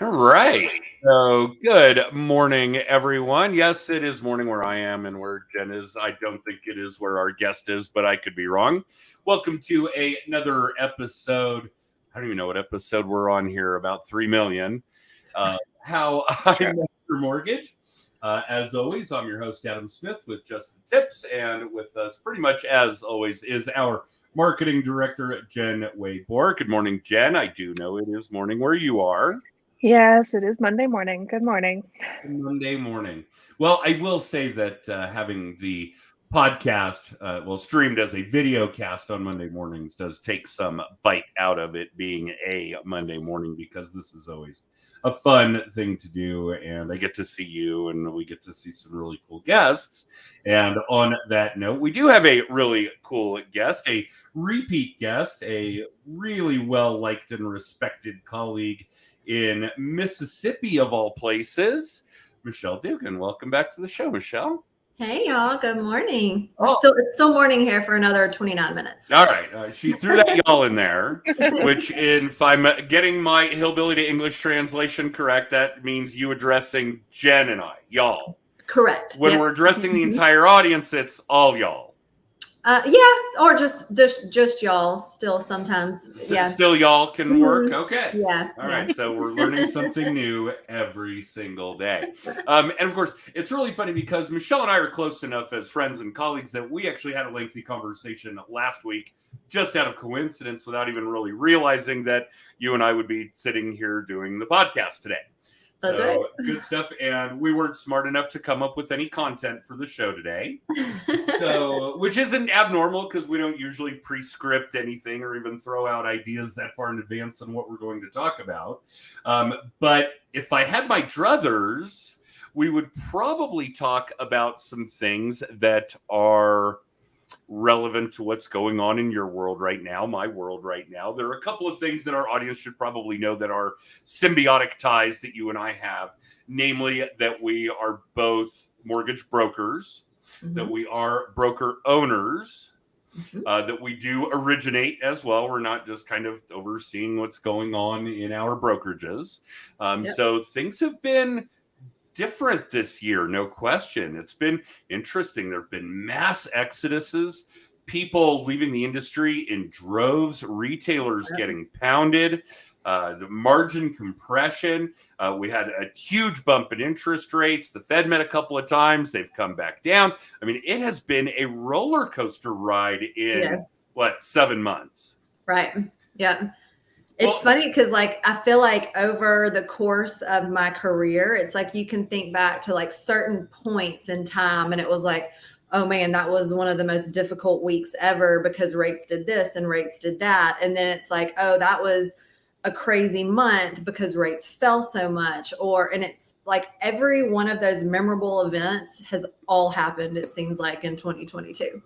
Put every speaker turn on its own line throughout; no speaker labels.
All right. So good morning, everyone. Yes, it is morning where I am and where Jen is. I don't think it is where our guest is, but I could be wrong. Welcome to another episode. I don't even know what episode we're on here, about 3 million. How I
Sure.
Met Your Mortgage. As always, I'm your host, Adam Smith, with Just the Tips. And with us, pretty much as always, is our marketing director, Jen Wayborg. Good morning, Jen. I do know it is morning where you are.
Yes, it is Monday morning. Good morning.
Monday morning. Well, I will say that having the podcast, streamed as a video cast on Monday mornings does take some bite out of it being a Monday morning, because this is always a fun thing to do. And I get to see you and we get to see some really cool guests. And on that note, we do have a really cool guest, a repeat guest, a really well liked and respected colleague in Mississippi, of all places, Michelle Dugan. Welcome back to the show, Michelle.
Hey y'all, good morning.
Oh.
It's still morning here for another 29 minutes.
All right. She threw that y'all in there, which if I'm getting my hillbilly to English translation correct, that means you addressing Jen and I, y'all.
Correct.
When we're addressing the entire audience, it's all y'all.
Yeah, or just y'all still sometimes. Yeah.
Still y'all can work. Okay.
Yeah.
All right. So we're learning something new every single day. And of course, it's really funny because Michelle and I are close enough as friends and colleagues that we actually had a lengthy conversation last week, just out of coincidence, without even really realizing that you and I would be sitting here doing the podcast today.
That's
so,
right.
Good stuff. And we weren't smart enough to come up with any content for the show today. So, which isn't abnormal because we don't usually pre-script anything or even throw out ideas that far in advance on what we're going to talk about. But if I had my druthers, we would probably talk about some things that are relevant to what's going on in your world right now, my world right now. There are a couple of things that our audience should probably know that are symbiotic ties that you and I have, namely that we are both mortgage brokers, that we are broker owners, that we do originate as well. We're not just kind of overseeing what's going on in our brokerages. So things have been different this year, no question. It's been interesting. There have been mass exoduses, people leaving the industry in droves, retailers getting pounded, the margin compression. We had a huge bump in interest rates. The Fed met a couple of times. They've come back down. I mean, it has been a roller coaster ride in 7 months?
Right. Yeah. It's funny because I feel like over the course of my career, it's like you can think back to certain points in time and it was like, oh man, that was one of the most difficult weeks ever because rates did this and rates did that. And then it's like, oh, that was a crazy month because rates fell so much. And it's like every one of those memorable events has all happened, it seems like, in 2022.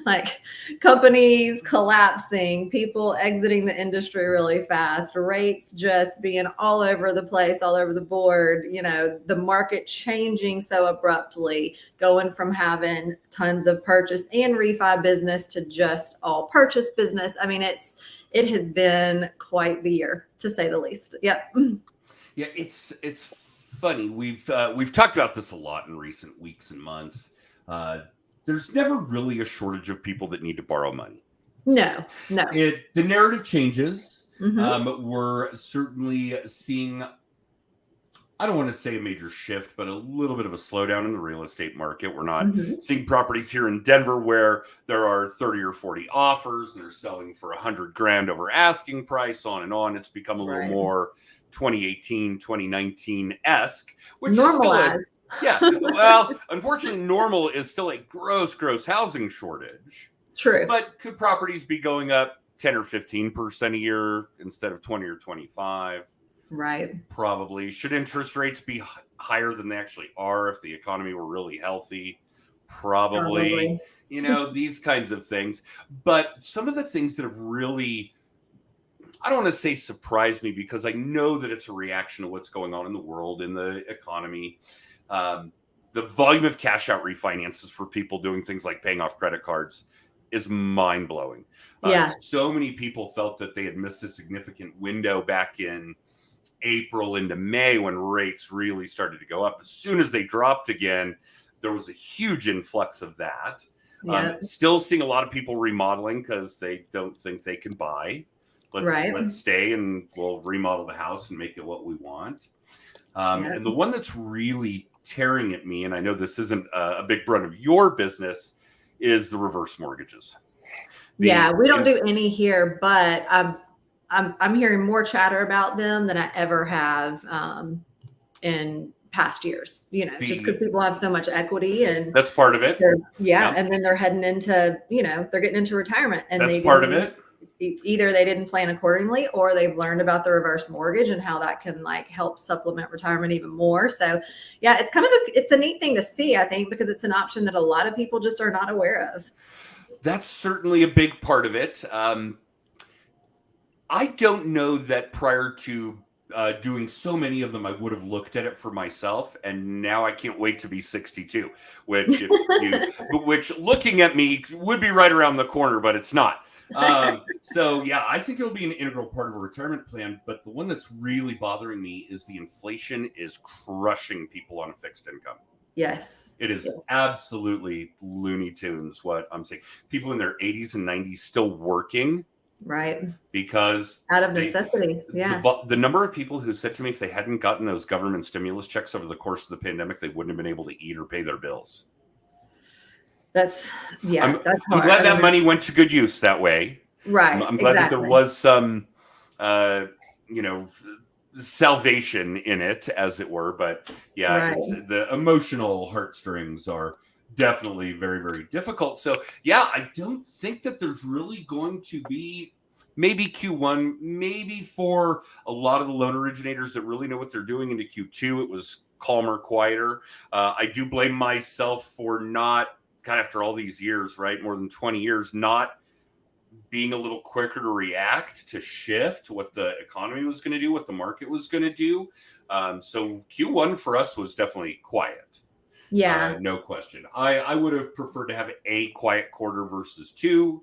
Like companies collapsing, people exiting the industry really fast, rates just being all over the place, all over the board, the market changing so abruptly, going from having tons of purchase and refi business to just all purchase business. I mean, it has been quite the year, to say the least. Yeah.
Yeah, it's funny. We've talked about this a lot in recent weeks and months. There's never really a shortage of people that need to borrow money.
No.
The narrative changes. We're certainly seeing, I don't want to say a major shift, but a little bit of a slowdown in the real estate market. We're not seeing properties here in Denver where there are 30 or 40 offers and they're selling for $100,000 over asking price, on and on. It's become a little more 2018, 2019-esque, which
normalized.
Is still well, unfortunately, normal is still a gross housing shortage.
True.
But could properties be going up 10 or 15% a year instead of 20 or 25?
Right.
Probably. Should interest rates be higher than they actually are if the economy were really healthy? Probably. These kinds of things. But some of the things that have really, I don't want to say surprised me, because I know that it's a reaction to what's going on in the world, in the economy. The volume of cash out refinances for people doing things like paying off credit cards is mind-blowing. So many people felt that they had missed a significant window back in April into May when rates really started to go up. As soon as they dropped again, there was a huge influx of that. Still seeing a lot of people remodeling because they don't think they can buy. Let's stay and we'll remodel the house and make it what we want. And the one that's really tearing at me, and I know this isn't a big brunt of your business, is the reverse mortgages.
We don't do any here, but I'm hearing more chatter about them than I ever have in past years, just because people have so much equity, and
that's part of it.
And then they're heading into, they're getting into retirement, and
that's part of it.
Either they didn't plan accordingly, or they've learned about the reverse mortgage and how that can like help supplement retirement even more. So it's kind of it's a neat thing to see, I think, because it's an option that a lot of people just are not aware of.
That's certainly a big part of it. I don't know that prior to doing so many of them, I would have looked at it for myself, and now I can't wait to be 62, which which looking at me would be right around the corner, but it's not. So I think it'll be an integral part of a retirement plan. But the one that's really bothering me is the inflation is crushing people on a fixed income.
Yes.
It is absolutely Looney Tunes what I'm saying. People in their 80s and 90s still working.
Right.
Because
out of necessity.
The number of people who said to me if they hadn't gotten those government stimulus checks over the course of the pandemic, they wouldn't have been able to eat or pay their bills.
That's
I'm glad that money went to good use that way.
Right.
I'm glad that there was some, salvation in it, as it were. But it's, the emotional heartstrings are definitely very, very difficult. So I don't think that there's really going to be, maybe Q1, maybe for a lot of the loan originators that really know what they're doing, into Q2, it was calmer, quieter. I do blame myself for not, kind of after all these years, right? More than 20 years, not being a little quicker to react, to shift what the economy was going to do, what the market was going to do. So Q1 for us was definitely quiet. No question. I would have preferred to have a quiet quarter versus two.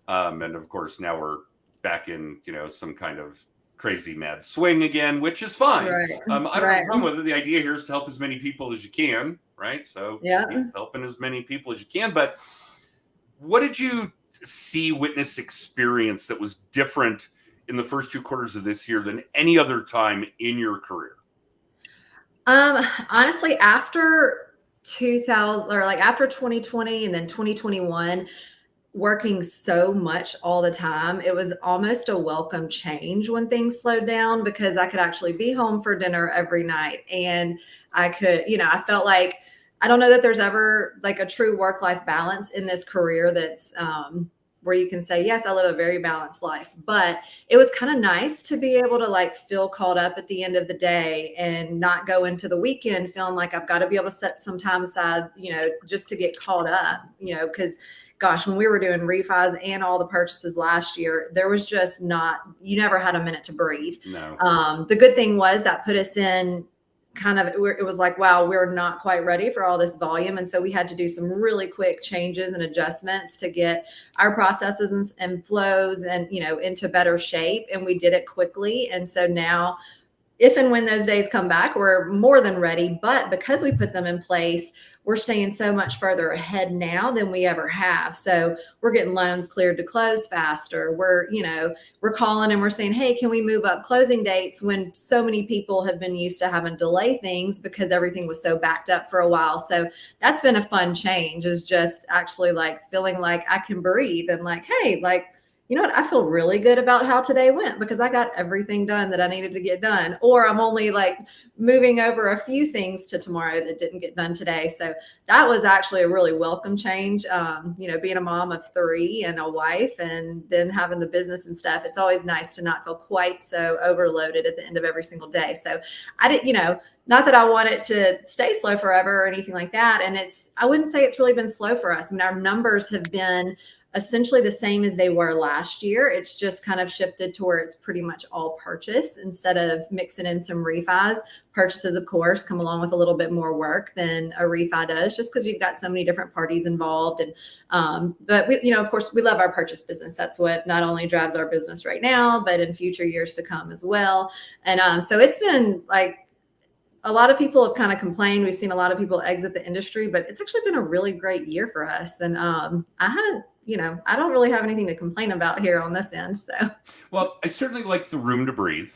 And of course, now we're back in, some kind of crazy mad swing again, which is fine. I don't have a problem with it. The idea here is to help as many people as you can, right? So helping as many people as you can. But what did you witness, experience that was different in the first 2 quarters of this year than any other time in your career?
Honestly, after 2000, or like after 2020 and then 2021, working so much all the time, it was almost a welcome change when things slowed down, because I could actually be home for dinner every night, and I could, I felt like, I don't know that there's ever like a true work-life balance in this career that's where you can say, yes, I live a very balanced life, but it was kind of nice to be able to like feel caught up at the end of the day and not go into the weekend feeling like I've got to be able to set some time aside, just to get caught up, because gosh, when we were doing refis and all the purchases last year, there was just you never had a minute to breathe.
No.
The good thing was that put us in it was like, wow, we're not quite ready for all this volume. And so we had to do some really quick changes and adjustments to get our processes and flows and, into better shape. And we did it quickly. And so now, if and when those days come back, we're more than ready. But because we put them in place, we're staying so much further ahead now than we ever have. So we're getting loans cleared to close faster. We're calling and we're saying, hey, can we move up closing dates, when so many people have been used to having to delay things because everything was so backed up for a while. So that's been a fun change, is just actually like feeling like I can breathe and like, hey, like, you know what? I feel really good about how today went because I got everything done that I needed to get done. Or I'm only like moving over a few things to tomorrow that didn't get done today. So that was actually a really welcome change. Being a mom of 3 and a wife, and then having the business and stuff, it's always nice to not feel quite so overloaded at the end of every single day. So I didn't, not that I want it to stay slow forever or anything like that. And I wouldn't say it's really been slow for us. I mean, our numbers have been essentially the same as they were last year. It's just kind of shifted to where it's pretty much all purchase instead of mixing in some refis. Purchases, of course, come along with a little bit more work than a refi does, just because you've got so many different parties involved. And but we, of course, we love our purchase business. That's what not only drives our business right now, but in future years to come as well. And so it's been like, a lot of people have kind of complained. We've seen a lot of people exit the industry, but it's actually been a really great year for us. And I haven't, I don't really have anything to complain about here on this end. So,
well, I certainly like the room to breathe.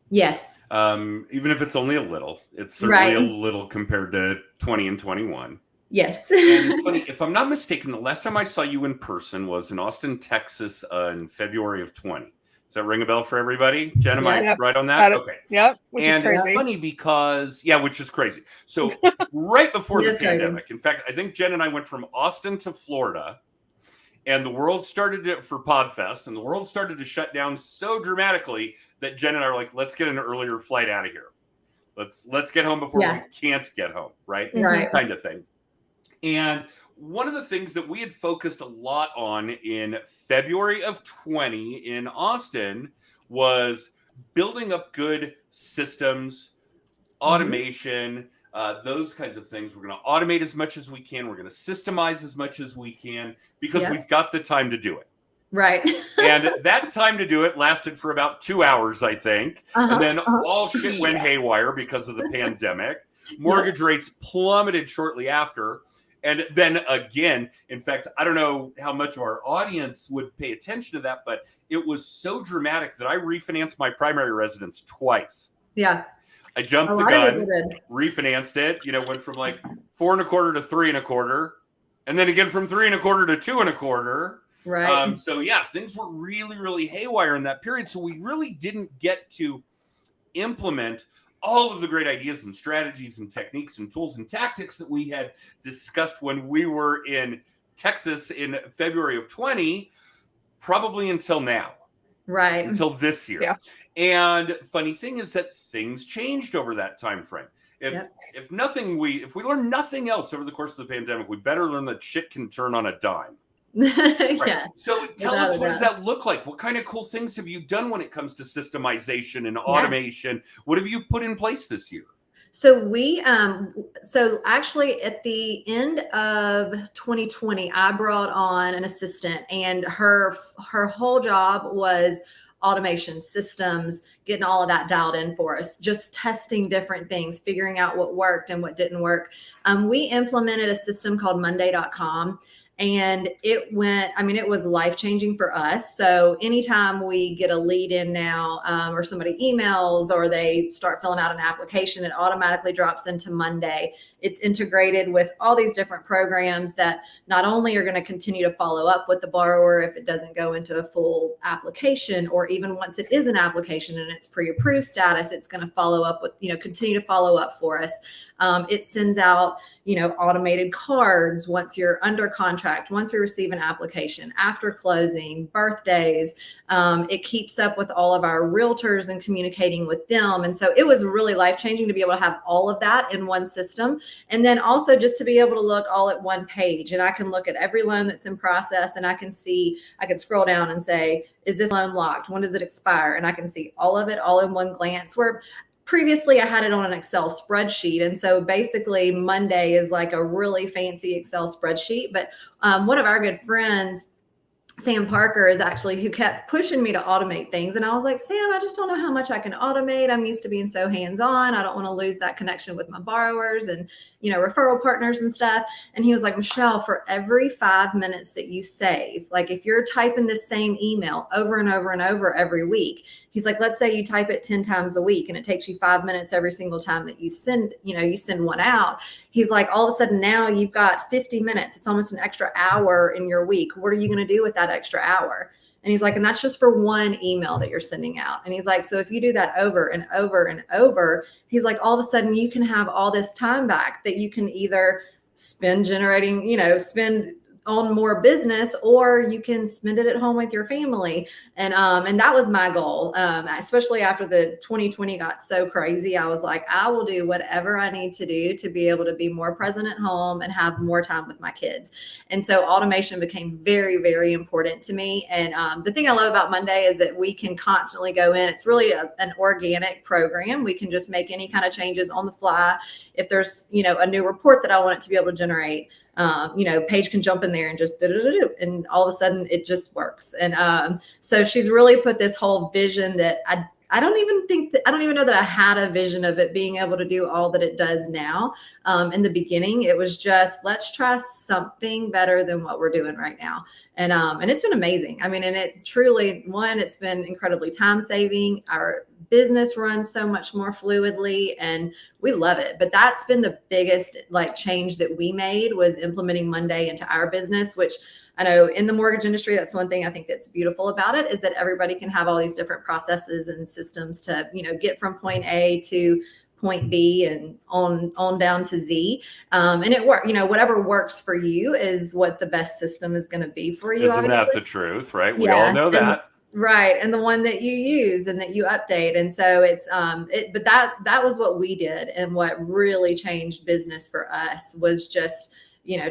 Yes.
Even if it's only a little, it's certainly a little compared to 20 and 21.
Yes.
And it's funny, if I'm not mistaken, the last time I saw you in person was in Austin, Texas in February of 20. Does that ring a bell for everybody? Jen, am I right on that? Okay.
Yep. Which
and
is crazy.
It's funny because, which is crazy. So right before the pandemic, in fact, I think Jen and I went from Austin to Florida, and the world started for PodFest, and the world started to shut down so dramatically that Jen and I were like, let's get an earlier flight out of here. Let's get home before we can't get home, right?
Right.
Kind of thing. And one of the things that we had focused a lot on in February of 20 in Austin was building up good systems, automation, those kinds of things. We're going to automate as much as we can. We're going to systemize as much as we can because we've got the time to do it.
Right.
And that time to do it lasted for about 2 hours, I think. And then all shit went haywire because of the pandemic. Mortgage rates plummeted shortly after. And then again, in fact, I don't know how much of our audience would pay attention to that, but it was so dramatic that I refinanced my primary residence twice.
Yeah.
I jumped the gun, refinanced it, went from like 4.25 to 3.25, and then again from 3.25 to 2.25.
Right.
So things were really, really haywire in that period. So we really didn't get to implement all of the great ideas and strategies and techniques and tools and tactics that we had discussed when we were in Texas in February of 20, probably until now.
Right.
Until this year.
Yeah.
And funny thing is that things changed over that time frame. If we learn nothing else over the course of the pandemic, we better learn that shit can turn on a dime. Right. So tell us, what does that look like? What kind of cool things have you done when it comes to systemization and automation? What have you put in place this year?
So so actually at the end of 2020, I brought on an assistant, and her whole job was automation systems, getting all of that dialed in for us, just testing different things, figuring out what worked and what didn't work. We implemented a system called Mondaycom. And it was life-changing for us. So anytime we get a lead in now, or somebody emails or they start filling out an application, it automatically drops into Monday. It's integrated with all these different programs that not only are going to continue to follow up with the borrower if it doesn't go into a full application, or even once it is an application and it's pre-approved status, it's going to follow up with, continue to follow up for us. It sends out, automated cards once you're under contract, once we receive an application, after closing, birthdays. It keeps up with all of our realtors and communicating with them. And so it was really life-changing to be able to have all of that in one system. And then also just to be able to look all at one page, and I can look at every loan that's in process, and I can scroll down and say, is this loan locked? When does it expire? And I can see all of it all in one glance, where previously I had it on an Excel spreadsheet. And so basically Monday is like a really fancy Excel spreadsheet. But one of our good friends, Sam Parker, is actually who kept pushing me to automate things. And I was like, Sam, I just don't know how much I can automate. I'm used to being so hands-on. I don't want to lose that connection with my borrowers and, referral partners and stuff. And he was like, Michelle, for every 5 minutes that you save, like if you're typing the same email over and over and over every week, he's like, let's say you type it 10 times a week and it takes you 5 minutes every single time that you send one out. He's like, all of a sudden now you've got 50 minutes. It's almost an extra hour in your week. What are you going to do with that extra hour? And he's like, and that's just for one email that you're sending out. And he's like, so if you do that over and over and over, he's like, all of a sudden you can have all this time back that you can either spend on more business, or you can spend it at home with your family. And that was my goal. Especially after the 2020 got so crazy, I was like, I will do whatever I need to do to be able to be more present at home and have more time with my kids. And so automation became very, very important to me. And the thing I love about Monday is that we can constantly go in. It's really an organic program. We can just make any kind of changes on the fly. If there's, a new report that I want it to be able to generate, Paige can jump in there and just do, and all of a sudden it just works. And so she's really put this whole vision that I don't even know that I had a vision of it being able to do all that it does now. In the beginning, it was just, let's try something better than what we're doing right now. And it's been amazing. I mean, and it truly, it's been incredibly time saving. Our business runs so much more fluidly and we love it. But that's been the biggest change that we made, was implementing Monday into our business, which I know in the mortgage industry, that's one thing I think that's beautiful about it, is that everybody can have all these different processes and systems to, get from point A to point B and on down to Z. And it works, whatever works for you is what the best system is going to be for you.
Isn't that the truth, right? We all know that.
Right. And the one that you use and that you update. And so it's, but that was what we did. And what really changed business for us was just,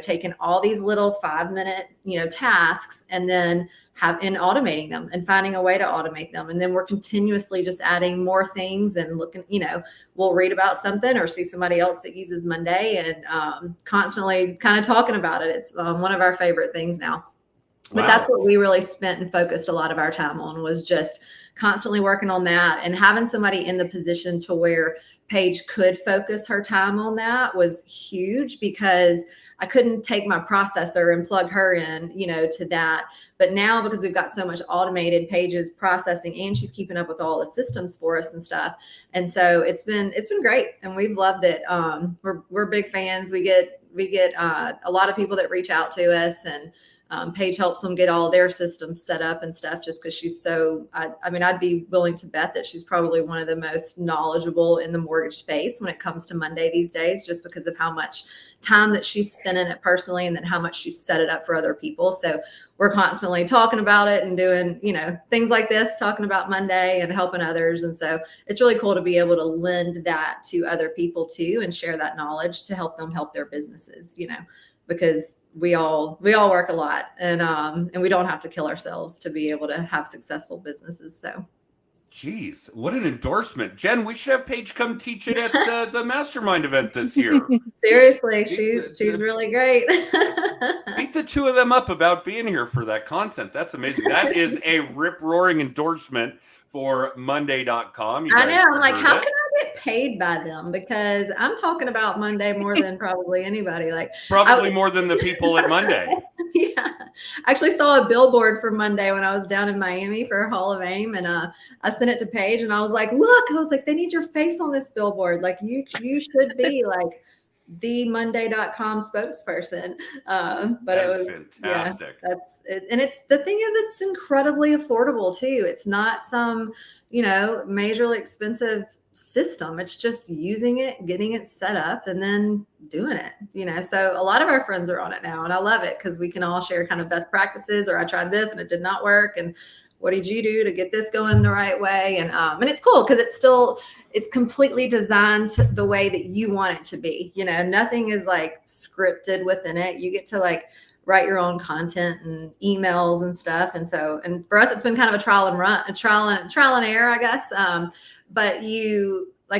taking all these little 5-minute, tasks and then automating them and finding a way to automate them. And then we're continuously just adding more things and looking, we'll read about something or see somebody else that uses Monday and constantly kind of talking about it. It's one of our favorite things now. But
Wow.
That's what we really spent and focused a lot of our time on, was just constantly working on that, and having somebody in the position to where Paige could focus her time on that was huge, because I couldn't take my processor and plug her in, to that. But now, because we've got so much automated, Paige's processing and she's keeping up with all the systems for us and stuff. And so it's been great, and we've loved it. We're big fans. We get a lot of people that reach out to us, and Paige helps them get all their systems set up and stuff, just because she's so, I'd be willing to bet that she's probably one of the most knowledgeable in the mortgage space when it comes to Monday these days, just because of how much time that she's spent in it personally, and then how much she's set it up for other people. So we're constantly talking about it and doing, things like this, talking about Monday and helping others. And so it's really cool to be able to lend that to other people too, and share that knowledge to help them help their businesses, because we all work a lot, and we don't have to kill ourselves to be able to have successful businesses. So,
geez, what an endorsement, Jen. We should have Paige come teach it at the mastermind event this year.
Seriously, she's really great.
Beat the two of them up about being here for that content. That's amazing. That is a rip-roaring endorsement for Mondaycom.
I know. I'm like, how can I get paid by them? Because I'm talking about Monday more than probably anybody. Probably
more than the people at Monday.
Yeah. I actually saw a billboard for Monday when I was down in Miami for Hall of Fame, and I sent it to Paige, and I was like, they need your face on this billboard. You should be the Mondaycom spokesperson. But it was fantastic. Yeah, that's it. And the thing is, it's incredibly affordable too. It's not some, majorly expensive system. It's just using it, getting it set up, and then doing it, so a lot of our friends are on it now, and I love it, because we can all share kind of best practices, or I tried this and it did not work, and what did you do to get this going the right way? And it's cool, because it's completely designed the way that you want it to be. Nothing is scripted within it. You get to write your own content and emails and stuff. And so, and for us, it's been kind of a trial and error, I guess. But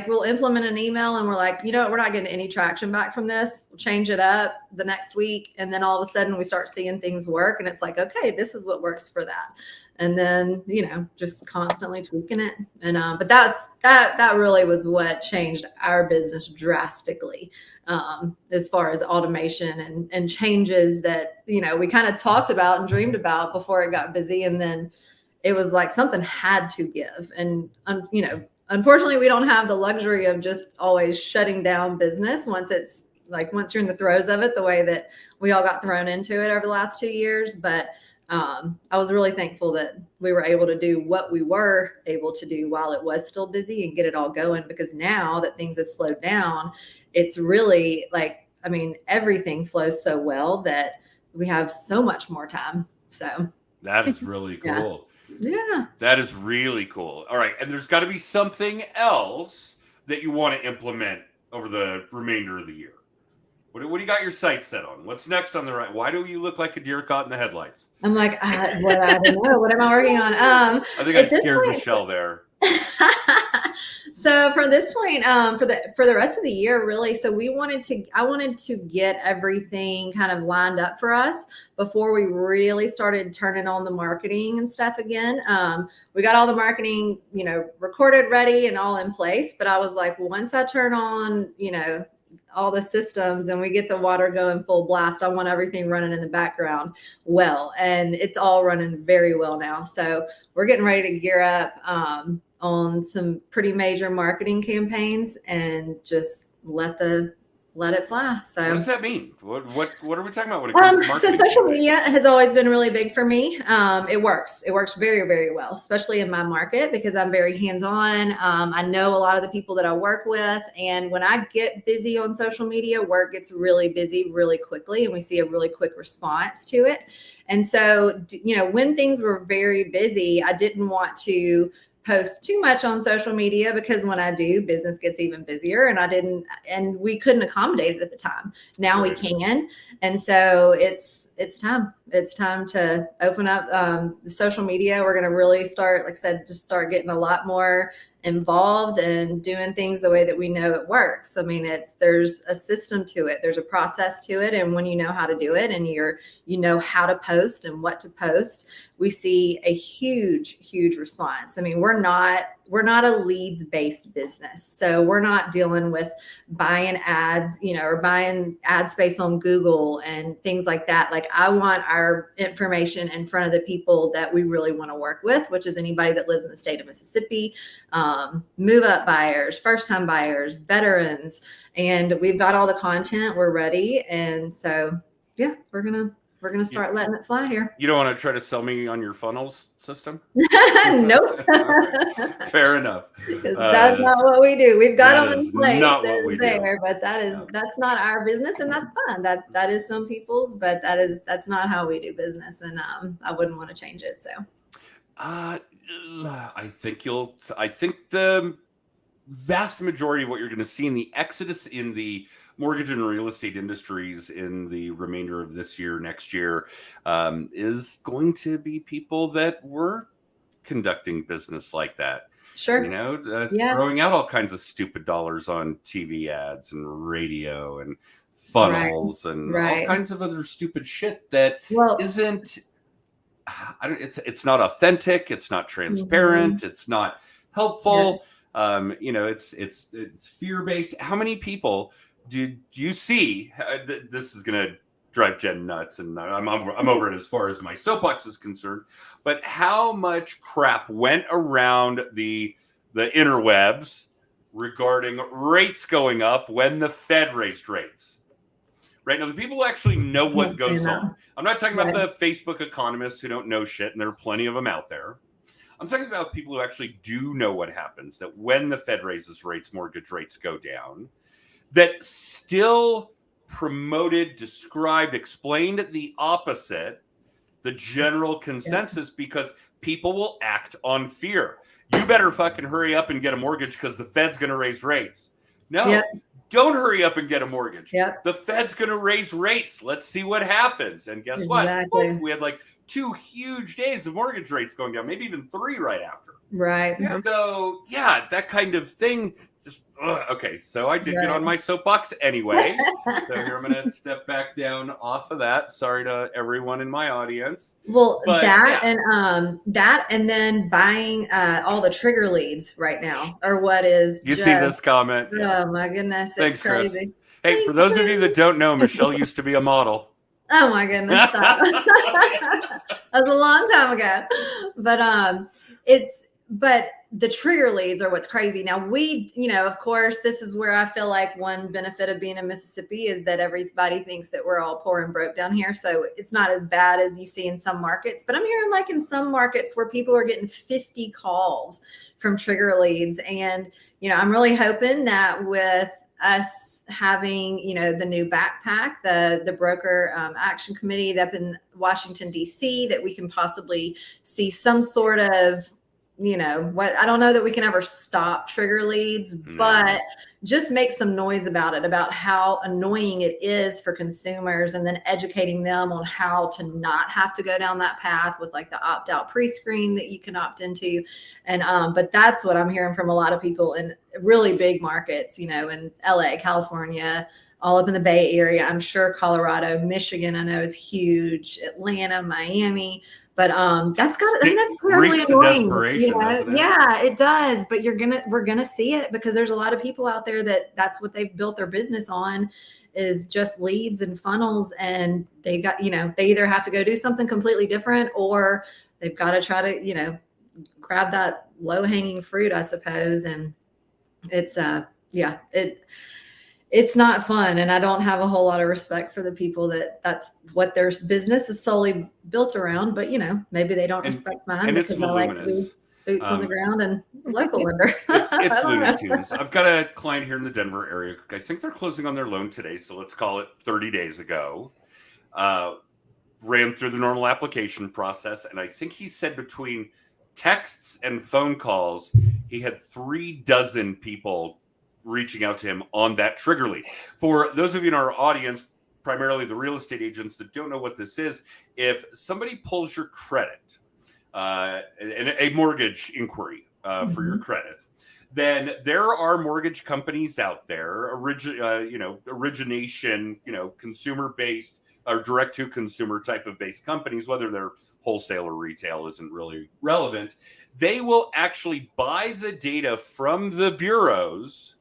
we'll implement an email, and we're like, we're not getting any traction back from this. We'll change it up the next week. And then all of a sudden we start seeing things work, and it's like, okay, this is what works for that. And then, just constantly tweaking it. And, but that really was what changed our business drastically, as far as automation and changes that, we kind of talked about and dreamed about before it got busy. And then it was like something had to give. And, unfortunately, we don't have the luxury of just always shutting down business once you're in the throes of it, the way that we all got thrown into it over the last 2 years. But I was really thankful that we were able to do what we were able to do while it was still busy and get it all going, because now that things have slowed down, it's really everything flows so well that we have so much more time. So
that is really cool.
Yeah.
That is really cool. All right. And there's got to be something else that you want to implement over the remainder of the year. What do you got your sights set on? What's next on the right? Why do you look like a deer caught in the headlights?
I'm like, I don't know. What am I working on?
I think I scared Michelle there.
So from this point, for the rest of the year, really, so I wanted to get everything kind of lined up for us before we really started turning on the marketing and stuff again. We got all the marketing, recorded, ready, and all in place. But I was like, well, once I turn on, all the systems and we get the water going full blast, I want everything running in the background well, and it's all running very well now. So we're getting ready to gear up on some pretty major marketing campaigns and just let it fly. So
what does that mean? What are we talking about when it comes to marketing?
So social media has always been really big for me. It works very, very well, especially in my market because I'm very hands-on. I know a lot of the people that I work with, and when I get busy on social media, work gets really busy really quickly, and we see a really quick response to it. And so, when things were very busy, I didn't want to post too much on social media because when I do, business gets even busier, and we couldn't accommodate it at the time. Now we can. And so it's time to open up the social media. We're going to really start, like I said, just start getting a lot more involved and doing things the way that we know it works. I mean, there's a system to it. There's a process to it. And when you know how to do it and you know how to post and what to post, we see a huge, huge response. I mean, we're not a leads based business. So we're not dealing with buying ads, or buying ad space on Google and things like that. Like, I want our information in front of the people that we really want to work with, which is anybody that lives in the state of Mississippi, move up buyers, first time buyers, veterans, and we've got all the content. We're ready. And so, yeah, we're going to start letting it fly here.
You don't want to try to sell me on your funnels system?
Nope.
Fair enough.
That's not what we do. We've got them in place.
Not what we do.
But that's not our business, and that's fine. That is some people's, but that's not how we do business, and I wouldn't want to change it. So,
I think the vast majority of what you're going to see in the exodus in the mortgage and real estate industries in the remainder of this year, next year, is going to be people that were conducting business like that.
Sure.
Throwing out all kinds of stupid dollars on TV ads and radio and funnels and all kinds of other stupid shit that isn't. It's not authentic. It's not transparent. Mm-hmm. It's not helpful. Yeah. It's fear-based. How many people do you see? This is going to drive Jen nuts, and I'm over it as far as my soapbox is concerned. But how much crap went around the interwebs regarding rates going up when the Fed raised rates? Right now, the people who actually know what goes on. I'm not talking about the Facebook economists who don't know shit, and there are plenty of them out there. I'm talking about people who actually do know what happens, that when the Fed raises rates, mortgage rates go down, that still promoted, described, explained the opposite, the general consensus, because people will act on fear. You better fucking hurry up and get a mortgage because the Fed's going to raise rates. No. Don't hurry up and get a mortgage. Yep. The Fed's going to raise rates. Let's see what happens. And guess what? Boom, we had like 2 huge days of mortgage rates going down, maybe even 3 right after.
Right.
Yeah. So, that kind of thing. Okay, so I did get on my soapbox anyway. So here I'm going to step back down off of that. Sorry to everyone in my audience.
Well, and then buying all the trigger leads right now are what is.
You see this comment?
Oh my goodness, it's crazy.
Chris. Hey, for those of you that don't know, Michelle used to be a model.
Oh my goodness, stop. That was a long time ago. But the trigger leads are what's crazy. Now of course, this is where I feel like one benefit of being in Mississippi is that everybody thinks that we're all poor and broke down here. So it's not as bad as you see in some markets, but I'm hearing like in some markets where people are getting 50 calls from trigger leads. And, I'm really hoping that with us having, the new backpack, the broker action committee up in Washington, D.C., that we can possibly see some sort of, I don't know that we can ever stop trigger leads, but just make some noise about it, about how annoying it is for consumers, and then educating them on how to not have to go down that path with like the opt-out pre-screen that you can opt into. And but that's what I'm hearing from a lot of people in really big markets, in LA, California, all up in the Bay Area. I'm sure Colorado, Michigan, I know is huge, Atlanta, Miami. But that's terribly annoying.
Doesn't it?
Yeah, it does. But we're gonna see it, because there's a lot of people out there that's what they've built their business on, is just leads and funnels, and they got, they either have to go do something completely different, or they've got to try to, grab that low hanging fruit, I suppose. And it's it's not fun. And I don't have a whole lot of respect for the people that's what their business is solely built around. But, maybe they don't respect mine, because I like to be boots on the ground and local lender.
It's Looney Tunes. I've got a client here in the Denver area. I think they're closing on their loan today, so let's call it 30 days ago. Ran through the normal application process, and I think he said between texts and phone calls, he had 36 people reaching out to him on that trigger lead. For those of you in our audience, primarily the real estate agents that don't know what this is, if somebody pulls your credit, a mortgage inquiry for your credit, then there are mortgage companies out there, origination, consumer-based or direct-to-consumer type of based companies, whether they're wholesale or retail isn't really relevant. They will actually buy the data from the bureaus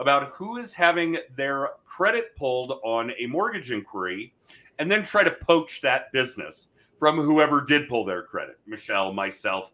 about who is having their credit pulled on a mortgage inquiry, and then try to poach that business from whoever did pull their credit. Michelle, myself,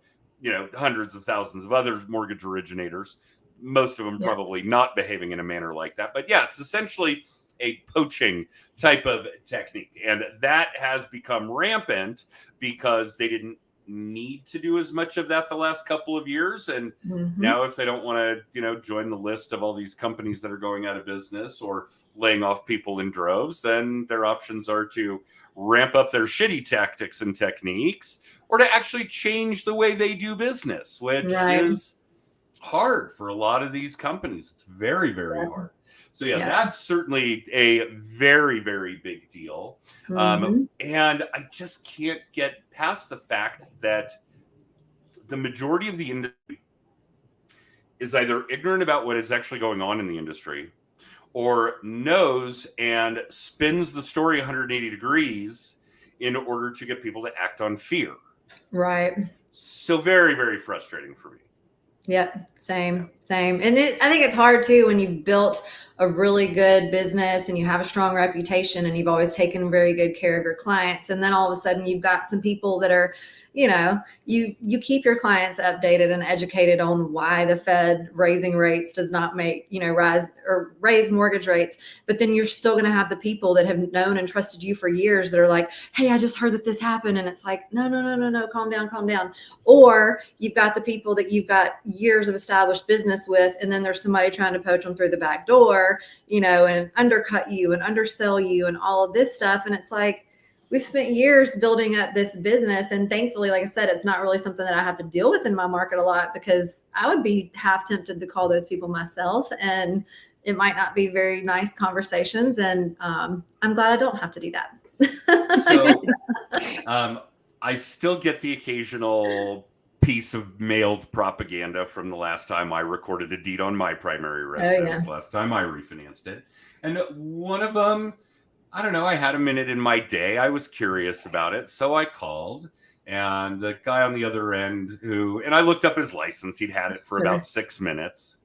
hundreds of thousands of other mortgage originators, most of them probably not behaving in a manner like that. But yeah, it's essentially a poaching type of technique. And that has become rampant because they didn't need to do as much of that the last couple of years, and now if they don't want to join the list of all these companies that are going out of business or laying off people in droves, then their options are to ramp up their shitty tactics and techniques, or to actually change the way they do business, which is hard for a lot of these companies. It's very, very hard. So that's certainly a very, very big deal. And I just can't get past the fact that the majority of the industry is either ignorant about what is actually going on in the industry, or knows and spins the story 180 degrees in order to get people to act on fear.
Right.
So very, very frustrating for me.
Yeah, same. And I think it's hard too when you've built a really good business and you have a strong reputation and you've always taken very good care of your clients. And then all of a sudden you've got some people that are, you keep your clients updated and educated on why the Fed raising rates does not make, raise mortgage rates. But then you're still going to have the people that have known and trusted you for years that are like, hey, I just heard that this happened. And it's like, no, calm down. Or you've got the people that you've got years of established business with, and then there's somebody trying to poach them through the back door, and undercut you and undersell you and all of this stuff. And it's like, we've spent years building up this business. And thankfully, like I said, it's not really something that I have to deal with in my market a lot, because I would be half tempted to call those people myself. And it might not be very nice conversations. And I'm glad I don't have to do that.
So I still get the occasional piece of mailed propaganda from the last time I recorded a deed on my primary residence, last time I refinanced it. And one of them, I don't know, I had a minute in my day. I was curious about it. So I called, and the guy on the other end and I looked up his license. He'd had it for about 6 minutes.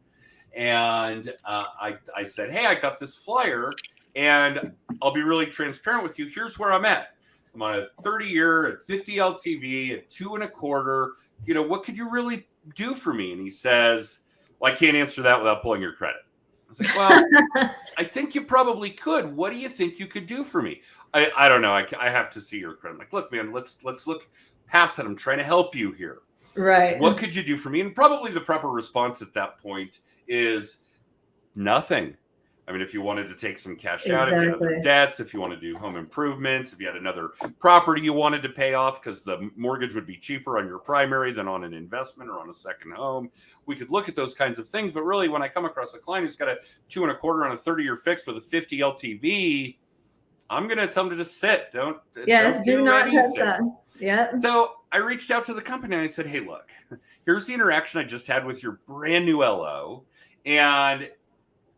And I said, hey, I got this flyer, and I'll be really transparent with you. Here's where I'm at. I'm on a 30-year at 50 LTV at 2.25. What could you really do for me? And he says, well, I can't answer that without pulling your credit. I was like, well, I think you probably could. What do you think you could do for me? I don't know. I have to see your credit. I'm like, look, man, let's look past that. I'm trying to help you here.
Right.
What could you do for me? And probably the proper response at that point is nothing. I mean, if you wanted to take some cash out, if you had other
Exactly.
debts, if you want to do home improvements, if you had another property you wanted to pay off because the mortgage would be cheaper on your primary than on an investment or on a second home, we could look at those kinds of things. But really, when I come across a client who's got a 2.25 on a 30-year fixed with a 50 LTV, I'm going to tell them to just sit. Don't
Do not touch
anything.
that. Yeah.
So I reached out to the company and I said, hey, look, here's the interaction I just had with your brand new LO. And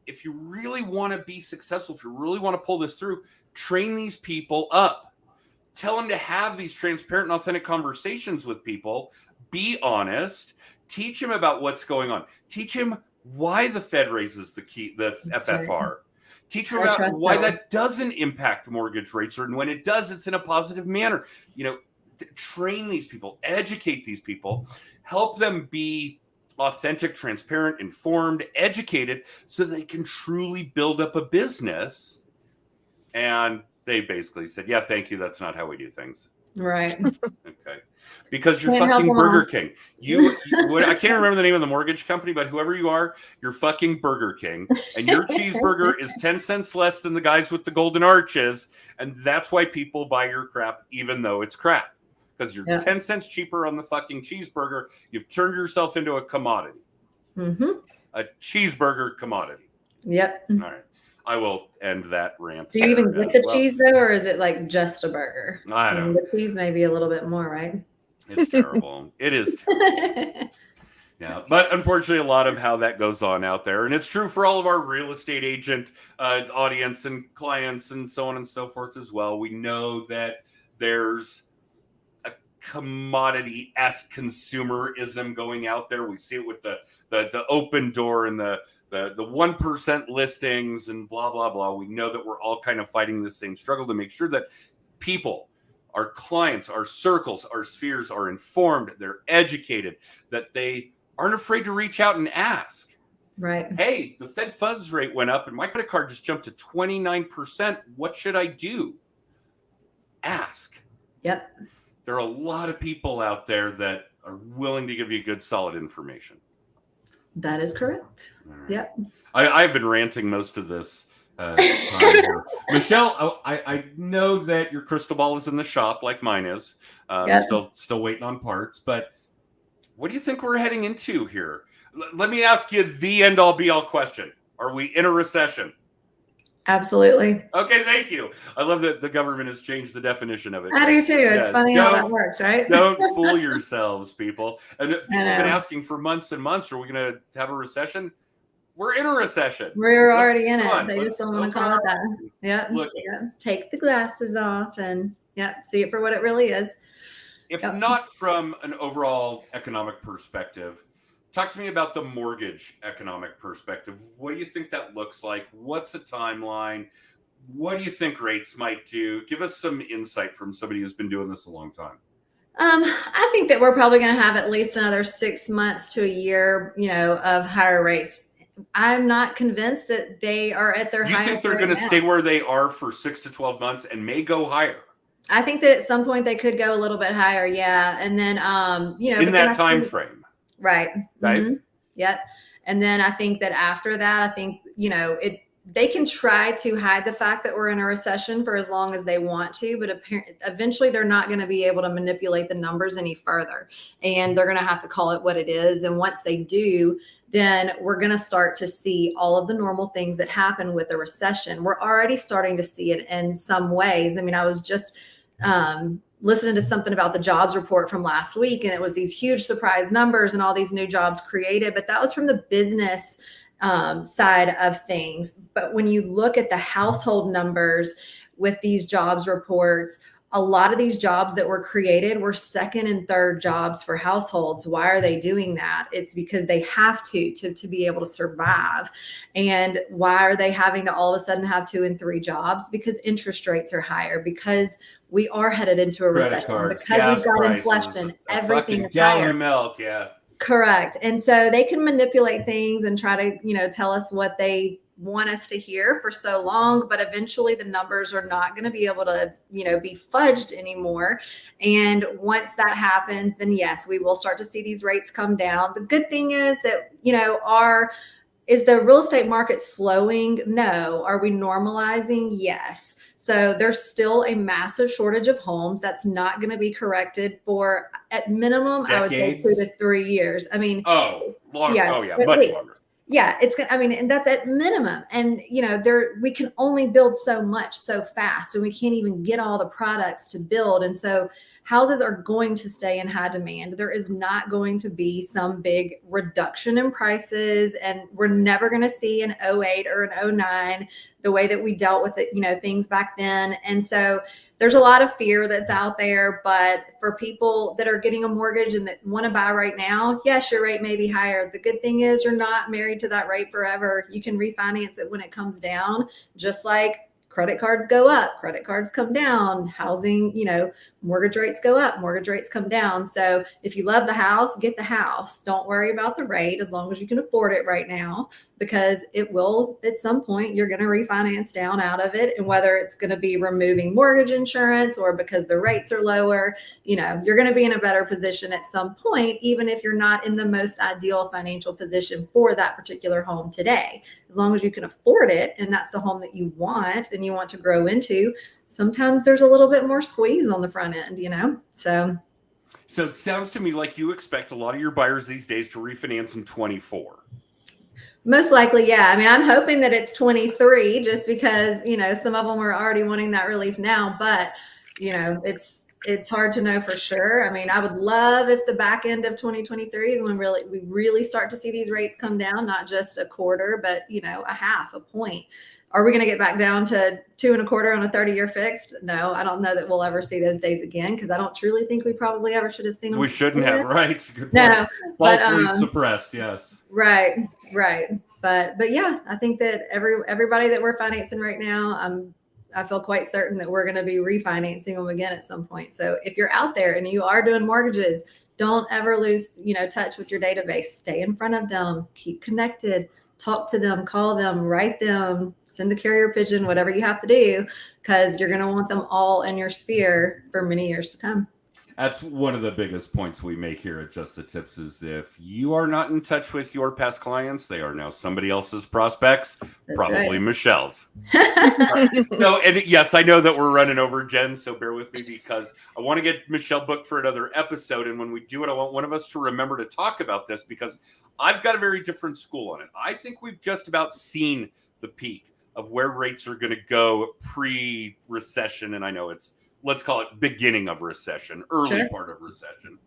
if you really want to be successful, if you really want to pull this through, train these people up. Tell them to have these transparent and authentic conversations with people. Be honest. Teach them about what's going on. Teach them why the Fed raises the FFR. Right. Teach them about why that doesn't impact mortgage rates, or when it does, it's in a positive manner. Train these people, educate these people, help them be authentic, transparent, informed, educated, so they can truly build up a business. And they basically said, yeah, thank you. That's not how we do things.
Right.
Okay. Because you're fucking Burger King. I can't remember the name of the mortgage company, but whoever you are, you're fucking Burger King. And your cheeseburger is 10 cents less than the guys with the golden arches. And that's why people buy your crap, even though it's crap. Because you're 10 cents cheaper on the fucking cheeseburger. You've turned yourself into a commodity. Mm-hmm. A cheeseburger commodity.
Yep.
All right. I will end that rant.
Do you even get the cheese, though, or is it like just a burger?
I don't know.
The cheese may be a little bit more, right?
It's terrible. It is terrible. Yeah, but unfortunately, a lot of how that goes on out there. And it's true for all of our real estate agent audience and clients and so on and so forth as well. We know that there's commodity-esque consumerism going out there. We see it with the open door and the 1% listings and blah, blah, blah. We know that we're all kind of fighting the same struggle to make sure that people, our clients, our circles, our spheres are informed, they're educated, that they aren't afraid to reach out and ask.
Right.
Hey, the Fed funds rate went up and my credit card just jumped to 29%. What should I do? Ask.
Yep.
There are a lot of people out there that are willing to give you good, solid information.
That is correct. Right. Yep.
I've been ranting most of this time here. Michelle, I know that your crystal ball is in the shop like mine is. Still waiting on parts. But what do you think we're heading into here? Let me ask you the end-all, be-all question. Are we in a recession?
Absolutely.
Okay, thank you. I love that the government has changed the definition of it.
I do too. It's funny how that works, right?
Don't fool yourselves, people. And people have been asking for months and months, are we going to have a recession? We're in a recession.
We're already in it. They just don't want to call it that. Yeah. Take the glasses off and see it for what it really is.
If not from an overall economic perspective, talk to me about the mortgage economic perspective. What do you think that looks like? What's a timeline? What do you think rates might do? Give us some insight from somebody who's been doing this a long time.
I think that we're probably going to have at least another 6 months to a year, of higher rates. I'm not convinced that they are at their highest.
You think they're going to stay where they are for 6 to 12 months and may go higher?
I think that at some point they could go a little bit higher. Yeah. And then,
in that time frame.
Right.
Right.
Mm-hmm. Yep. And then I think that after that, I think, they can try to hide the fact that we're in a recession for as long as they want to, but eventually they're not going to be able to manipulate the numbers any further. And they're going to have to call it what it is. And once they do, then we're going to start to see all of the normal things that happen with a recession. We're already starting to see it in some ways. I mean, I was just listening to something about the jobs report from last week, and it was these huge surprise numbers and all these new jobs created, but that was from the business side of things. But when you look at the household numbers with these jobs reports, a lot of these jobs that were created were second and third jobs for households. Why are they doing that? It's because they have to be able to survive. And why are they having to all of a sudden have 2 and 3 jobs? Because interest rates are higher, because we are headed into a recession, because we've got inflation, everything is higher.
Milk, yeah.
Correct. And so they can manipulate things and try to, tell us what they want us to hear for so long, but eventually the numbers are not going to be able to, be fudged anymore. And once that happens, then yes, we will start to see these rates come down. The good thing is that, our is the real estate market slowing? No. Are we normalizing? Yes. So there's still a massive shortage of homes that's not going to be corrected for, at minimum,
Decades?
I would say 2 to 3 years. I mean,
much
at
longer.
least. Yeah, it's gonna, I mean, and that's at minimum. And we can only build so much so fast, and we can't even get all the products to build. And so houses are going to stay in high demand. There is not going to be some big reduction in prices, and we're never going to see an '08 or an '09 the way that we dealt with it, things back then. And so there's a lot of fear that's out there, but for people that are getting a mortgage and that want to buy right now, yes, your rate may be higher. The good thing is you're not married to that rate forever. You can refinance it when it comes down, just like credit cards go up, credit cards come down, housing, mortgage rates go up, mortgage rates come down. So if you love the house, get the house. Don't worry about the rate as long as you can afford it right now, because it will, at some point, you're going to refinance down out of it. And whether it's going to be removing mortgage insurance or because the rates are lower, you're going to be in a better position at some point, even if you're not in the most ideal financial position for that particular home today. As long as you can afford it and that's the home that you want and you want to grow into, sometimes there's a little bit more squeeze on the front end, So
it sounds to me like you expect a lot of your buyers these days to refinance in 24.
Most likely, yeah. I mean, I'm hoping that it's 23 just because, some of them are already wanting that relief now, but, it's hard to know for sure. I mean, I would love if the back end of 2023 is when we really start to see these rates come down, not just a quarter, but, a half a point. Are we going to get back down to 2.25 on a 30-year fixed? No, I don't know that we'll ever see those days again, because I don't truly think we probably ever should have seen them.
We shouldn't have, right? Good point.
No,
falsely suppressed, yes.
Right. But yeah, I think that everybody that we're financing right now, I feel quite certain that we're going to be refinancing them again at some point. So if you're out there and you are doing mortgages, don't ever lose, touch with your database. Stay in front of them, keep connected. Talk to them, call them, write them, send a carrier pigeon, whatever you have to do, because you're going to want them all in your sphere for many years to come.
That's one of the biggest points we make here at Just the Tips is if you are not in touch with your past clients, they are now somebody else's prospects,
That's
probably
right.
Michelle's. So, and yes, I know that we're running over, Jen, so bear with me because I want to get Michelle booked for another episode. And when we do it, I want one of us to remember to talk about this because I've got a very different school on it. I think we've just about seen the peak of where rates are going to go pre-recession. And I know it's, let's call it beginning of recession, early part of recession.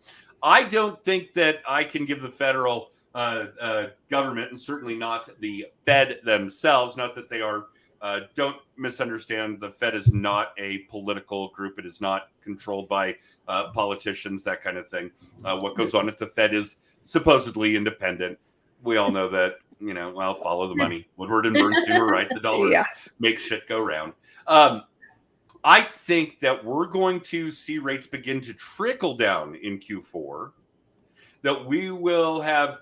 I don't think that I can give the federal government, and certainly not the Fed themselves, not that they are, don't misunderstand, the Fed is not a political group. It is not controlled by politicians, that kind of thing. What goes on at the Fed is supposedly independent. We all know that, follow the money. Woodward and Bernstein were right. The dollars make shit go round. I think that we're going to see rates begin to trickle down in Q4, that we will have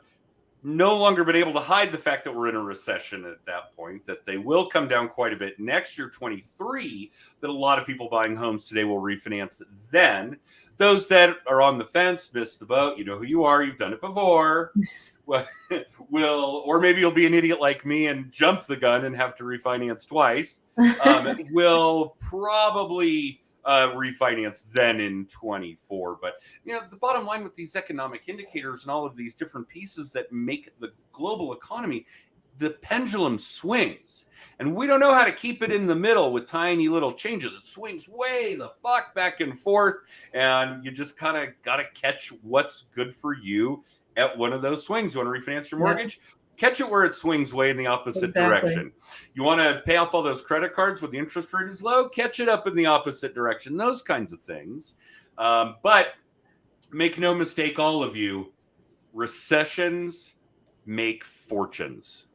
no longer been able to hide the fact that we're in a recession at that point, that they will come down quite a bit next year, 23, that a lot of people buying homes today will refinance then. Those that are on the fence, missed the boat, you know who you are, you've done it before, will, or maybe you'll be an idiot like me and jump the gun and have to refinance twice, will probably refinance then in 24. But the bottom line with these economic indicators and all of these different pieces that make the global economy, the pendulum swings, and we don't know how to keep it in the middle with tiny little changes. It swings way the fuck back and forth, and you just kind of got to catch what's good for you at one of those swings. You want to refinance your mortgage? Catch it where it swings way in the opposite direction. You want to pay off all those credit cards when the interest rate is low? Catch it up in the opposite direction. Those kinds of things. But make no mistake, all of you, recessions make fortunes.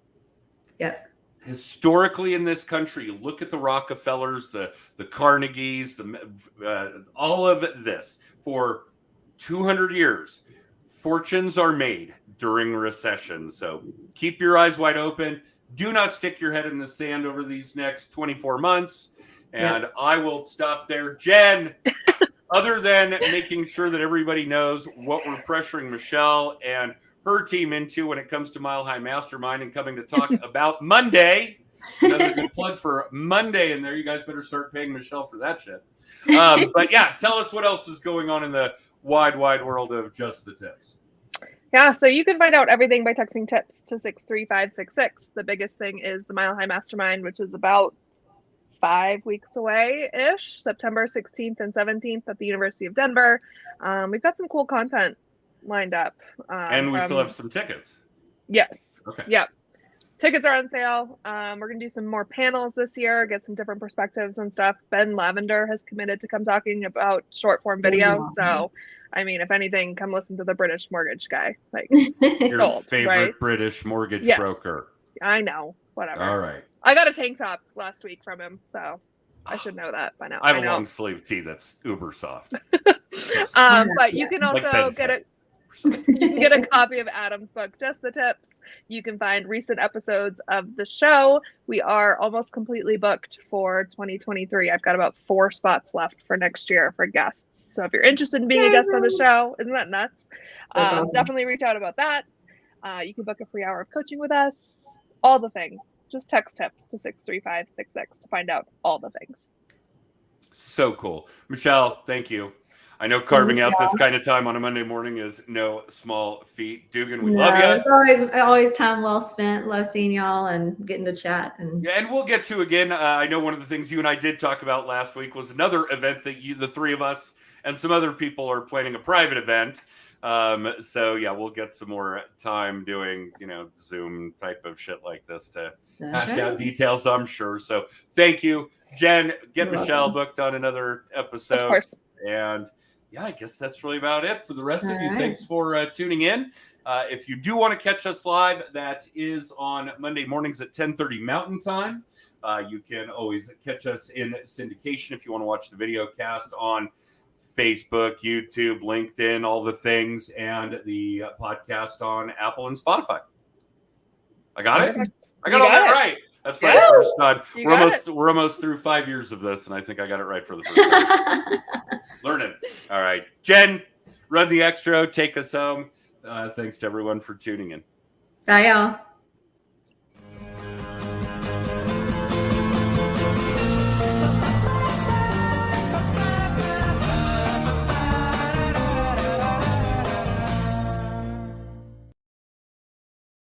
Yep.
Historically in this country, you look at the Rockefellers, the Carnegies, all of this for 200 years. Fortunes are made during recession. So keep your eyes wide open. Do not stick your head in the sand over these next 24 months. And I will stop there. Jen, other than making sure that everybody knows what we're pressuring Michelle and her team into when it comes to Mile High Mastermind and coming to talk about Monday. Another good plug for Monday in there. You guys better start paying Michelle for that shit. But yeah, tell us what else is going on in the wide world of Just the Tips.
Yeah, so you can find out everything by texting tips to 63566. The biggest thing is the Mile High Mastermind, which is about 5 weeks away-ish, September 16th and 17th at the University of Denver. We've got some cool content lined up.
And we still have some tickets.
Yes.
Okay.
Yep. Tickets are on sale. We're going to do some more panels this year, get some different perspectives and stuff. Ben Lavender has committed to come talking about short form video.
Yeah.
So, I mean, if anything, come listen to the British mortgage guy. Like,
Your
sold,
favorite
right?
British mortgage
Yes.
broker.
I know. Whatever.
All right.
I got a tank top last week from him, so I should know that by now.
I have a long sleeve tee that's uber soft.
But you can
Like
also
Ben
get
said.
you can get a copy of Adam's book, Just the Tips. You can find recent episodes of the show. We are almost completely booked for 2023. I've got about 4 spots left for next year for guests. So if you're interested in being a guest on the show, isn't that nuts?
Awesome.
Definitely reach out about that. You can book a free hour of coaching with us. All the things. Just text tips to 63566 to find out all the things.
So cool. Michelle, thank you. I know carving out this kind of time on a Monday morning is no small feat. Dugan, we love you.
It's always time well spent. Love seeing y'all and getting to chat. And
Yeah, and we'll get to again. I know one of the things you and I did talk about last week was another event that the three of us and some other people are planning a private event. So yeah, we'll get some more time doing, Zoom type of shit like this to hash out details, I'm sure. So thank you, Jen. Get Michelle booked on another episode.
Of course.
And yeah, I guess that's really about it for the rest of you.
right.
Thanks for tuning in. If you do want to catch us live, that is on Monday mornings at 10:30 Mountain Time. You can always catch us in syndication if you want to watch the video cast on Facebook, YouTube, LinkedIn, all the things, and the podcast on Apple and Spotify. I got it? I got all that right. That's my first time. We're almost through 5 years of this, and I think I got it right for the first time. Learning. All right. Jen, run the extra. Take us home. Thanks to everyone for tuning in.
bye, y'all.